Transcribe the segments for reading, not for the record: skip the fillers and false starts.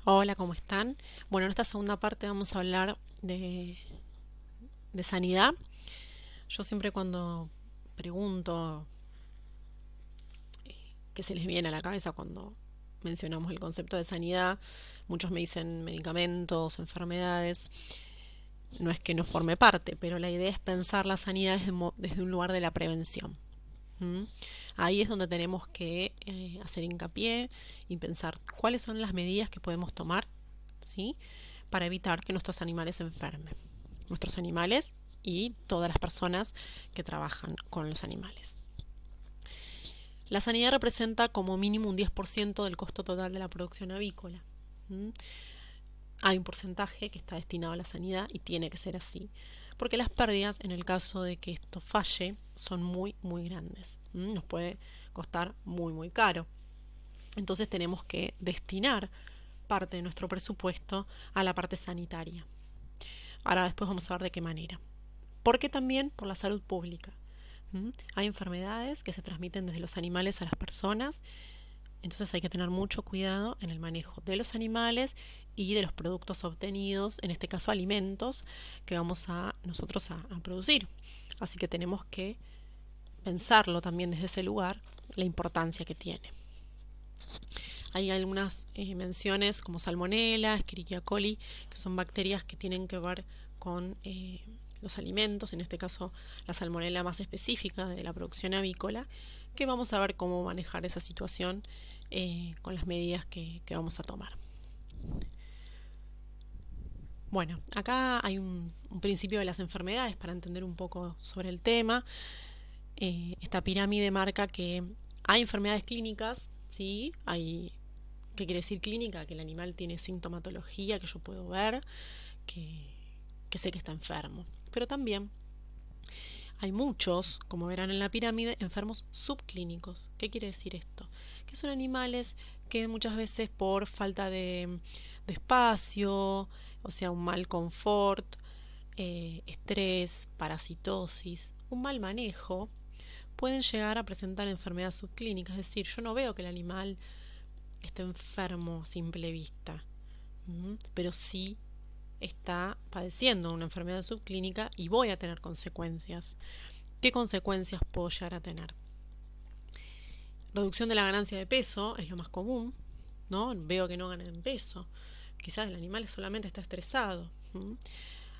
Hola, ¿cómo están? Bueno, en esta segunda parte vamos a hablar de sanidad. Yo siempre cuando pregunto qué se les viene a la cabeza cuando mencionamos el concepto de sanidad, muchos me dicen medicamentos, enfermedades. No es que no forme parte, pero la idea es pensar la sanidad desde un lugar de la prevención. ¿Mm? Ahí es donde tenemos que hacer hincapié y pensar cuáles son las medidas que podemos tomar, ¿sí? Para evitar que nuestros animales se enfermen. Nuestros animales y todas las personas que trabajan con los animales. La sanidad representa como mínimo un 10% del costo total de la producción avícola. ¿Mm? Hay un porcentaje que está destinado a la sanidad y tiene que ser así, porque las pérdidas, en el caso de que esto falle, son muy grandes. Nos puede costar muy caro. Entonces tenemos que destinar parte de nuestro presupuesto a la parte sanitaria. Ahora después vamos a ver de qué manera. Porque también por la salud pública. Hay enfermedades que se transmiten desde los animales a las personas, entonces hay que tener mucho cuidado en el manejo de los animales y de los productos obtenidos, en este caso alimentos, que vamos a nosotros a producir. Así que tenemos que pensarlo también desde ese lugar, la importancia que tiene. Hay algunas menciones como Salmonella, Escherichia coli, que son bacterias que tienen que ver con los alimentos, en este caso la salmonela más específica de la producción avícola, que vamos a ver cómo manejar esa situación con las medidas que vamos a tomar. Bueno, acá hay un principio de las enfermedades para entender un poco sobre el tema. Esta pirámide marca que hay enfermedades clínicas, ¿sí? ¿Qué quiere decir clínica? Que el animal tiene sintomatología que yo puedo ver, que, que sé que está enfermo. Pero también hay muchos, como verán en la pirámide, enfermos subclínicos. ¿Qué quiere decir esto? Que son animales que muchas veces por falta de espacio, o sea, un mal confort, estrés, parasitosis, un mal manejo, pueden llegar a presentar enfermedad subclínica. Es decir, yo no veo que el animal esté enfermo a simple vista, pero sí está padeciendo una enfermedad subclínica y voy a tener consecuencias. ¿Qué consecuencias puedo llegar a tener? Reducción de la ganancia de peso es lo más común, ¿no? Veo que no ganan peso. Quizás el animal solamente está estresado.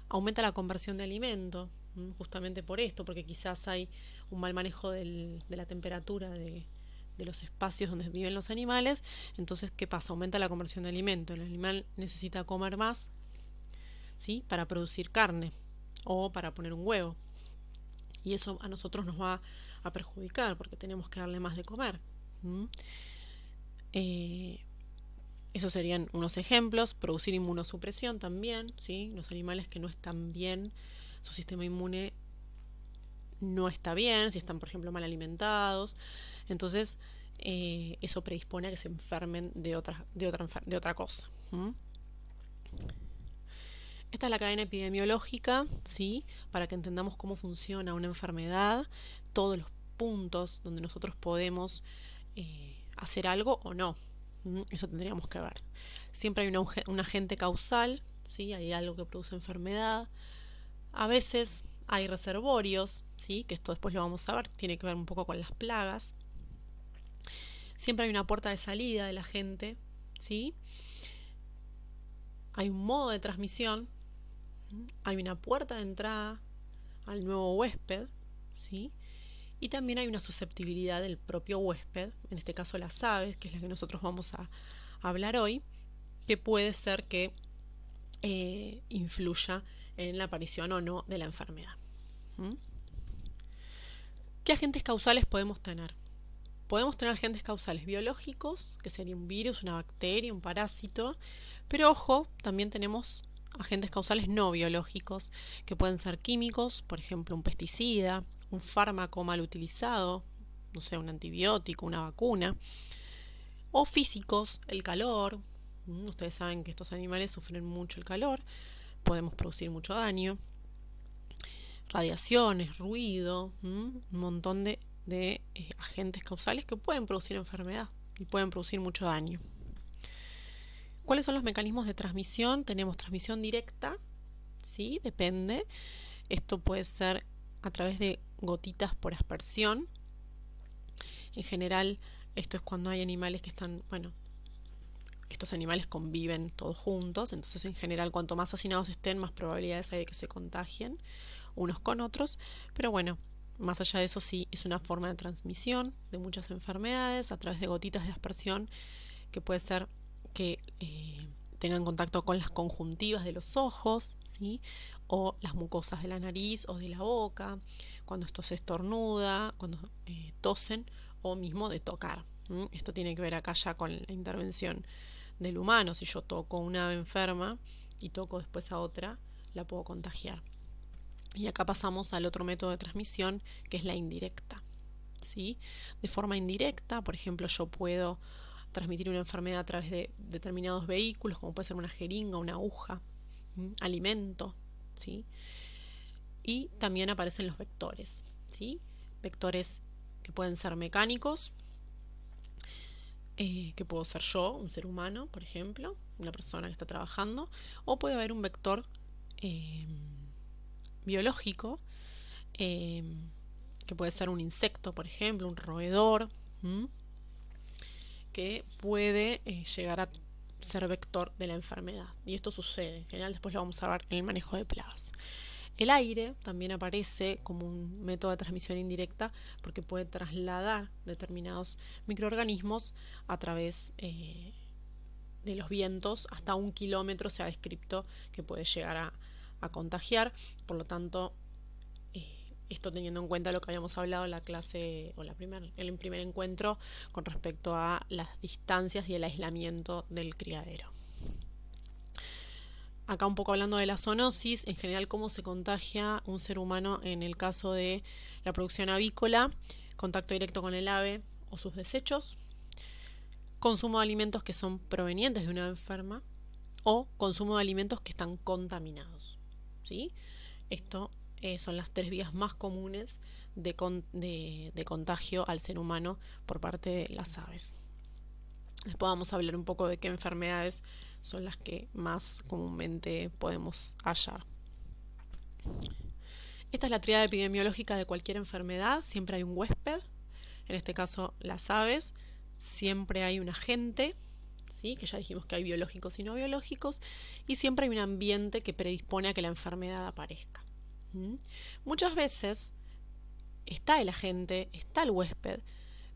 Aumenta la conversión de alimento, justamente por esto, porque quizás hay un mal manejo de la temperatura de los espacios donde viven los animales. Entonces, ¿qué pasa? Aumenta la conversión de alimento. El animal necesita comer más, ¿sí? Para producir carne o para poner un huevo. Y eso a nosotros nos va a perjudicar porque tenemos que darle más de comer. ¿Mm? Eh, Esos serían unos ejemplos. Producir inmunosupresión también, ¿sí? Los animales que no están bien, su sistema inmune no está bien, si están, por ejemplo, mal alimentados. Entonces, eso predispone a que se enfermen de otra cosa. Esta es la cadena epidemiológica, ¿sí? Para que entendamos cómo funciona una enfermedad, todos los puntos donde nosotros podemos hacer algo o no. Eso tendríamos que ver. Siempre hay un agente causal, ¿sí? Hay algo que produce enfermedad. A veces hay reservorios, ¿sí? Que esto después lo vamos a ver, tiene que ver un poco con las plagas. Siempre hay una puerta de salida del agente, ¿sí? Hay un modo de transmisión, hay una puerta de entrada al nuevo huésped, ¿sí? Y también hay una susceptibilidad del propio huésped, en este caso las aves, que es la que nosotros vamos a hablar hoy, que puede ser que influya en la aparición o no de la enfermedad. ¿Qué agentes causales podemos tener? Podemos tener agentes causales biológicos, que sería un virus, una bacteria, un parásito, pero ojo, también tenemos agentes causales no biológicos, que pueden ser químicos, por ejemplo un pesticida, un fármaco mal utilizado, no sé, un antibiótico, una vacuna, o físicos, el calor. Ustedes saben que estos animales sufren mucho el calor, podemos producir mucho daño, radiaciones, ruido, un montón de agentes causales que pueden producir enfermedad y pueden producir mucho daño. ¿Cuáles son los mecanismos de transmisión? Tenemos transmisión directa, ¿sí? Depende. Esto puede ser a través de gotitas por aspersión. En general, esto es cuando hay animales que están, bueno, estos animales conviven todos juntos, entonces en general cuanto más hacinados estén, más probabilidades hay de que se contagien unos con otros, pero bueno, más allá de eso sí es una forma de transmisión de muchas enfermedades a través de gotitas de aspersión, que puede ser que tengan contacto con las conjuntivas de los ojos, ¿sí? O las mucosas de la nariz o de la boca, cuando esto se estornuda, cuando tosen o mismo de tocar. Esto tiene que ver acá ya con la intervención del humano. Si yo toco una ave enferma y toco después a otra, la puedo contagiar. Y acá pasamos al otro método de transmisión, que es la indirecta, ¿sí? De forma indirecta, por ejemplo, yo puedo transmitir una enfermedad a través de determinados vehículos, como puede ser una jeringa, una aguja, alimento, ¿sí? Y también aparecen los vectores, ¿sí? Vectores que pueden ser mecánicos, que puedo ser yo, un ser humano, por ejemplo, una persona que está trabajando, o puede haber un vector biológico, que puede ser un insecto, por ejemplo, un roedor, que puede llegar a ser vector de la enfermedad. Y esto sucede, en general después lo vamos a ver en el manejo de plagas. El aire también aparece como un método de transmisión indirecta porque puede trasladar determinados microorganismos a través de los vientos. Hasta 1 kilómetro se ha descrito que puede llegar a contagiar. Por lo tanto, esto teniendo en cuenta lo que habíamos hablado en la clase o en el primer encuentro con respecto a las distancias y el aislamiento del criadero. Acá un poco hablando de la zoonosis, en general cómo se contagia un ser humano en el caso de la producción avícola: contacto directo con el ave o sus desechos, consumo de alimentos que son provenientes de una ave enferma o consumo de alimentos que están contaminados, ¿sí? Esto son las 3 vías más comunes de contagio al ser humano por parte de las aves. Después vamos a hablar un poco de qué enfermedades son las que más comúnmente podemos hallar. Esta es la tríada epidemiológica de cualquier enfermedad. Siempre hay un huésped, en este caso las aves. Siempre hay un agente, ¿sí? Que ya dijimos que hay biológicos y no biológicos. Y siempre hay un ambiente que predispone a que la enfermedad aparezca. Muchas veces está el agente, está el huésped,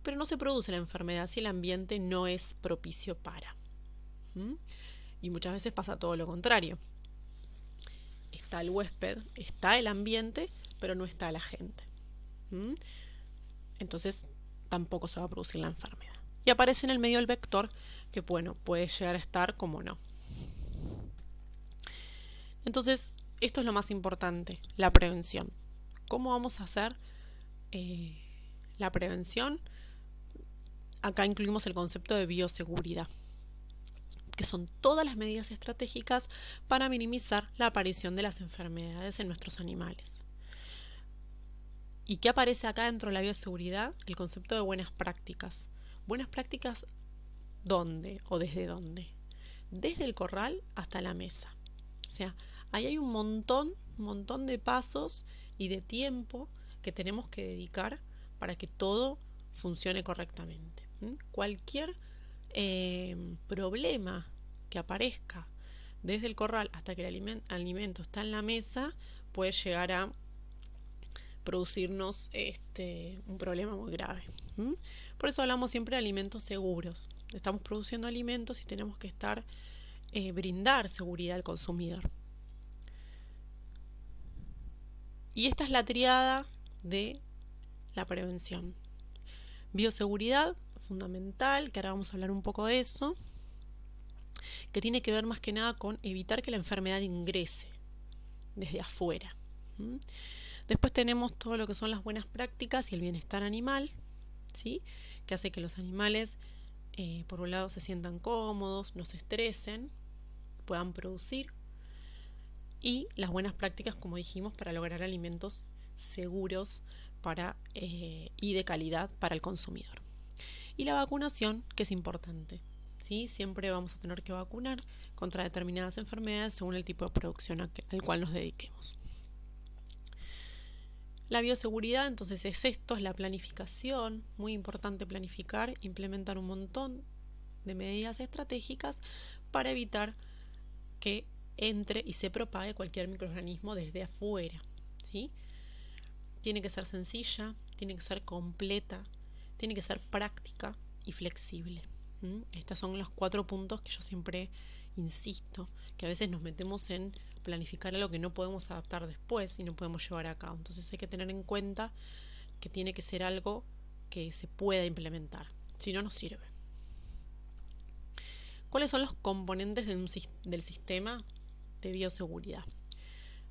pero no se produce la enfermedad si el ambiente no es propicio para. Y muchas veces pasa todo lo contrario. Está el huésped, está el ambiente, pero no está el agente. Entonces tampoco se va a producir la enfermedad. Y aparece en el medio el vector, que bueno, puede llegar a estar como no. Entonces, esto es lo más importante, la prevención. ¿Cómo vamos a hacer la prevención? Acá incluimos el concepto de bioseguridad, que son todas las medidas estratégicas para minimizar la aparición de las enfermedades en nuestros animales. ¿Y qué aparece acá dentro de la bioseguridad? El concepto de buenas prácticas. ¿Buenas prácticas dónde o desde dónde? Desde el corral hasta la mesa. O sea, ahí hay un montón de pasos y de tiempo que tenemos que dedicar para que todo funcione correctamente. Cualquier problema que aparezca desde el corral hasta que el alimento está en la mesa puede llegar a producirnos un problema muy grave. Por eso hablamos siempre de alimentos seguros. Estamos produciendo alimentos y tenemos que brindar seguridad al consumidor. Y esta es la triada de la prevención. Bioseguridad, fundamental, que ahora vamos a hablar un poco de eso, que tiene que ver más que nada con evitar que la enfermedad ingrese desde afuera. Después tenemos todo lo que son las buenas prácticas y el bienestar animal, ¿sí? Que hace que los animales, por un lado, se sientan cómodos, no se estresen, puedan producir. Y las buenas prácticas, como dijimos, para lograr alimentos seguros y de calidad para el consumidor. Y la vacunación, que es importante, ¿sí? Siempre vamos a tener que vacunar contra determinadas enfermedades según el tipo de producción al cual nos dediquemos. La bioseguridad, entonces, es esto, es la planificación, muy importante planificar, implementar un montón de medidas estratégicas para evitar que entre y se propague cualquier microorganismo desde afuera, ¿sí? Tiene que ser sencilla, tiene que ser completa, tiene que ser práctica y flexible. Estos son los 4 puntos que yo siempre insisto, que a veces nos metemos en planificar algo que no podemos adaptar después y no podemos llevar a cabo. Entonces hay que tener en cuenta que tiene que ser algo que se pueda implementar, si no, no sirve. ¿Cuáles son los componentes del sistema de bioseguridad?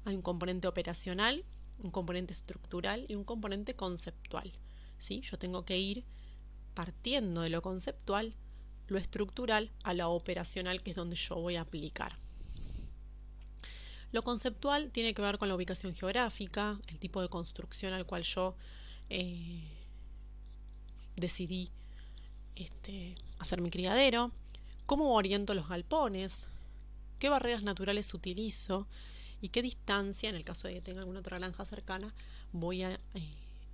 Hay un componente operacional, un componente estructural y un componente conceptual, ¿sí? Yo tengo que ir partiendo de lo conceptual, lo estructural, a lo operacional, que es donde yo voy a aplicar. Lo conceptual tiene que ver con la ubicación geográfica, el tipo de construcción al cual yo decidí hacer mi criadero, cómo oriento los galpones, qué barreras naturales utilizo y qué distancia, en el caso de que tenga alguna otra granja cercana, voy a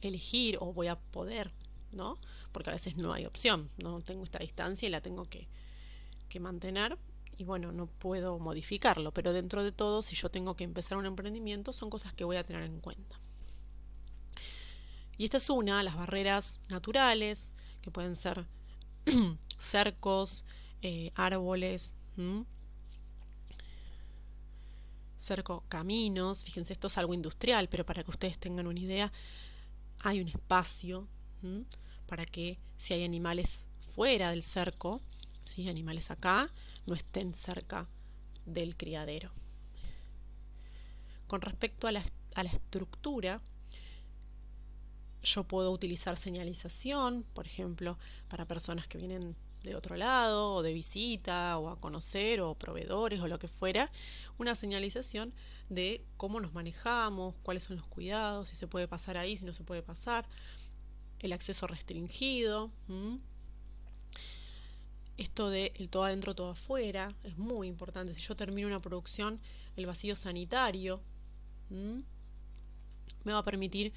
elegir o voy a poder, ¿no? Porque a veces no hay opción, no tengo esta distancia y la tengo que mantener y bueno, no puedo modificarlo, pero dentro de todo, si yo tengo que empezar un emprendimiento, son cosas que voy a tener en cuenta. Y esta es las barreras naturales, que pueden ser cercos, árboles, cerco caminos. Fíjense, esto es algo industrial, pero para que ustedes tengan una idea, hay un espacio para que si hay animales fuera del cerco, ¿sí? Animales acá, no estén cerca del criadero. Con respecto a la estructura, yo puedo utilizar señalización, por ejemplo, para personas que vienen de otro lado, o de visita, o a conocer, o proveedores, o lo que fuera, una señalización de cómo nos manejamos, cuáles son los cuidados, si se puede pasar ahí, si no se puede pasar, el acceso restringido. Esto de el todo adentro, todo afuera, es muy importante. Si yo termino una producción, el vacío sanitario me va a permitir.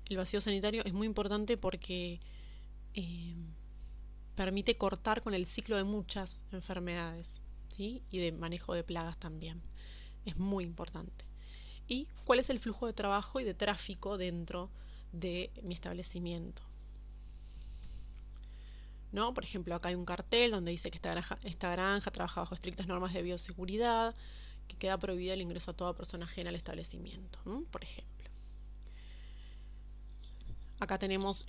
El vacío sanitario es muy importante porque permite cortar con el ciclo de muchas enfermedades, ¿sí? Y de manejo de plagas también. Es muy importante. ¿Y cuál es el flujo de trabajo y de tráfico dentro de mi establecimiento? ¿No? Por ejemplo, acá hay un cartel donde dice que esta granja trabaja bajo estrictas normas de bioseguridad, que queda prohibido el ingreso a toda persona ajena al establecimiento, por ejemplo. Acá tenemos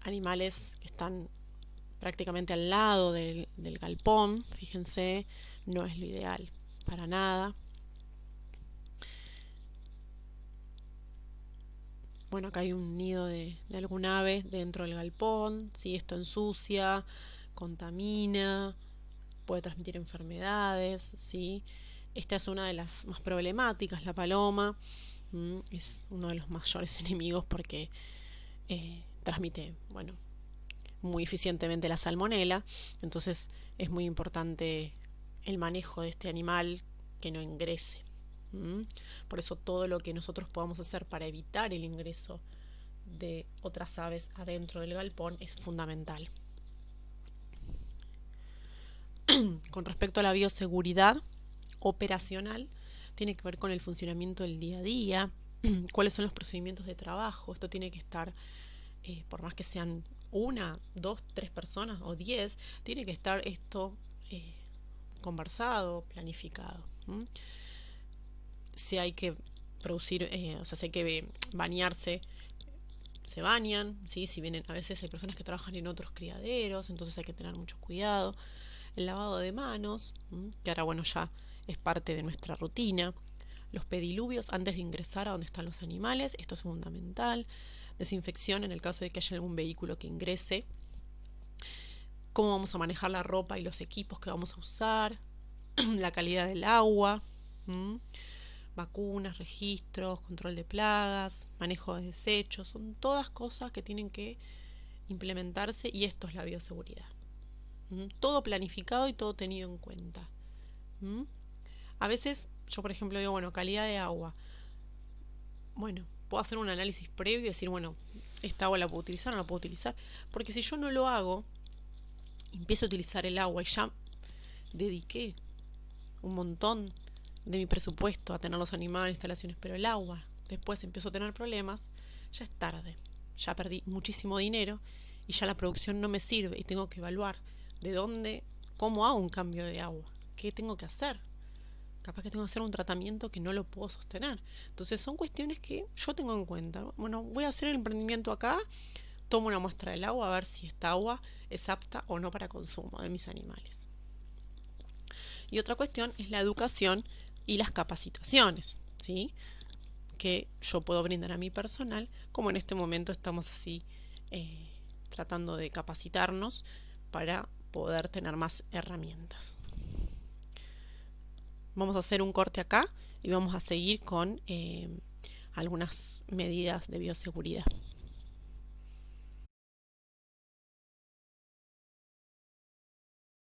animales que están prácticamente al lado del galpón. Fíjense, no es lo ideal para nada. Bueno, acá hay un nido de algún ave dentro del galpón. ¿Sí? Esto ensucia, contamina, puede transmitir enfermedades. ¿Sí? Esta es una de las más problemáticas, la paloma. Es uno de los mayores enemigos porque transmite, bueno, muy eficientemente la salmonela. Entonces es muy importante el manejo de este animal, que no ingrese. Por eso todo lo que nosotros podamos hacer para evitar el ingreso de otras aves adentro del galpón es fundamental. Con respecto a la bioseguridad operacional, tiene que ver con el funcionamiento del día a día, cuáles son los procedimientos de trabajo. Esto tiene que estar, por más que sean 1, 2, 3 personas o 10, tiene que estar esto conversado, planificado. Si hay que producir, si hay que bañarse, se bañan, ¿sí? Si vienen, a veces hay personas que trabajan en otros criaderos, entonces hay que tener mucho cuidado. El lavado de manos, que ahora bueno ya es parte de nuestra rutina. Los pediluvios antes de ingresar a donde están los animales, esto es fundamental. Desinfección en el caso de que haya algún vehículo que ingrese. Cómo vamos a manejar la ropa y los equipos que vamos a usar. La calidad del agua. Vacunas, registros, control de plagas, manejo de desechos. Son todas cosas que tienen que implementarse y esto es la bioseguridad. Todo planificado y todo tenido en cuenta. ¿Mm? A veces yo, por ejemplo, digo, bueno, calidad de agua. Bueno, puedo hacer un análisis previo y decir, bueno, esta agua la puedo utilizar o no la puedo utilizar. Porque si yo no lo hago, empiezo a utilizar el agua y ya dediqué un montón de mi presupuesto a tener los animales, instalaciones, pero el agua, después empiezo a tener problemas, ya es tarde. Ya perdí muchísimo dinero y ya la producción no me sirve y tengo que evaluar de dónde, cómo hago un cambio de agua, qué tengo que hacer. Capaz que tengo que hacer un tratamiento que no lo puedo sostener. Entonces son cuestiones que yo tengo en cuenta. Bueno, voy a hacer el emprendimiento acá, tomo una muestra del agua a ver si esta agua es apta o no para consumo de mis animales. Y otra cuestión es la educación y las capacitaciones, ¿sí? Que yo puedo brindar a mi personal, como en este momento estamos así tratando de capacitarnos para poder tener más herramientas. Vamos a hacer un corte acá y vamos a seguir con algunas medidas de bioseguridad.